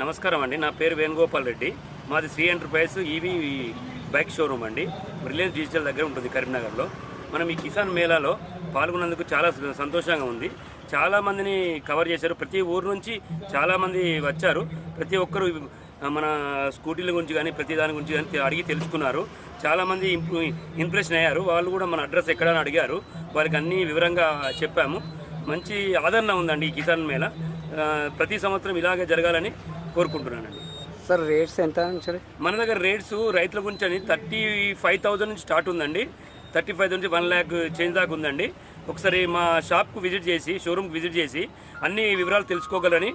నమస్కారం అండి, నా పేరు వేణుగోపాల్ రెడ్డి. మాది Sri enterprise EV bike showroom అండి. రిలయన్స్ డిజిటల్ దగ్గర ఉంటుంది కరీంనగర్లో. మనం ఈ కిసాన్ మేళాలో పాల్గొన్నందుకు చాలా సంతోషంగా ఉంది. చాలామందిని కవర్ చేశారు. ప్రతి ఊరు నుంచి చాలామంది వచ్చారు. ప్రతి ఒక్కరు మన స్కూటీల గురించి కానీ ప్రతి దాని గురించి కానీ అడిగి తెలుసుకున్నారు. చాలామంది ఇంప్రెషన్ అయ్యారు. వాళ్ళు కూడా మన అడ్రస్ ఎక్కడని అడిగారు. వాళ్ళకి అన్నీ వివరంగా చెప్పాము. మంచి ఆదరణ ఉందండి ఈ కిసాన్ మేళా. ప్రతి సంవత్సరం ఇలాగే జరగాలని కోరుకుంటున్నానండి. సార్ రేట్స్ ఎంత? మన దగ్గర రేట్స్ రైతుల గురించి అని 35,000 నుంచి స్టార్ట్ ఉందండి. 35 నుంచి 1 lakh చేంజ్ దాకా ఉందండి. ఒకసారి మా షాప్కు విజిట్ చేసి, షోరూమ్కి విజిట్ చేసి అన్ని వివరాలు తెలుసుకోగలని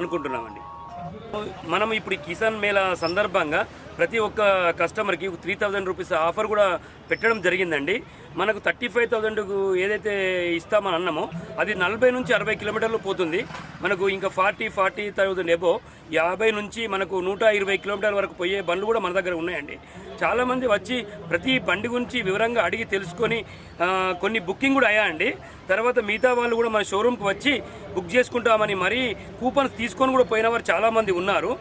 అనుకుంటున్నామండి. మనం ఇప్పుడు ఈ కిసాన్ మేళా సందర్భంగా ప్రతి ఒక్క కస్టమర్కి 3,000 రూపీస్ ఆఫర్ కూడా పెట్టడం జరిగిందండి. మనకు 35,000కు ఏదైతే ఇస్తామని అన్నామో అది 40 నుంచి 60 కిలోమీటర్లు పోతుంది. మనకు ఇంకా 40,000 ఎబో 50 నుంచి మనకు 120 కిలోమీటర్ల వరకు పోయే బండ్లు కూడా మన దగ్గర ఉన్నాయండి. చాలామంది వచ్చి ప్రతి బండి గురించి వివరంగా అడిగి తెలుసుకొని కొన్ని బుకింగ్ కూడా అయ్యాయండి. తర్వాత మిగతా వాళ్ళు కూడా మన షోరూమ్కి వచ్చి బుక్ చేసుకుంటామని మరీ కూపన్స్ తీసుకొని కూడా పోయిన వారు చాలామంది ఉన్నారు.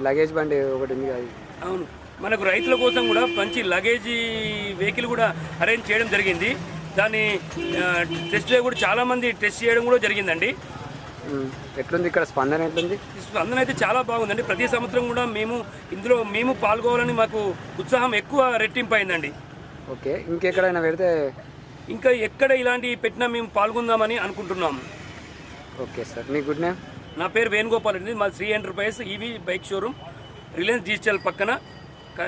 లగేజ్ బండి ఒకటి ఉంది. అవును, మనకు రైతుల కోసం కూడా మంచి లగేజీ వెహికల్ కూడా అరేంజ్ చేయడం జరిగింది. దాన్ని టెస్ట్ డ్రైవ్ కూడా చాలామంది టెస్ట్ చేయడం కూడా జరిగిందండి. ఎట్లుంది ఇక్కడ స్పందన? ఎట్లుంది స్పందన? అయితే చాలా బాగుందండి. ప్రతి సంవత్సరం కూడా మేము పాల్గొవాలని మాకు ఉత్సాహం ఎక్కువ రెట్టింపు అయిందండి. ఓకే, ఇంకెక్కడైనా పెడితే ఇంకా ఎక్కడ ఇలాంటి పెట్టినా మేము పాల్గొందామని అనుకుంటున్నాము. ఓకే సార్, మీ గుడ్ నేమ్? నా పేరు వేణుగోపాల్ రెడ్డి. మా Sri enterprise EV bike showroom Reliance digital పక్కన,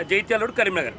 జైత్యాల రోడ్, కరీంనగర్.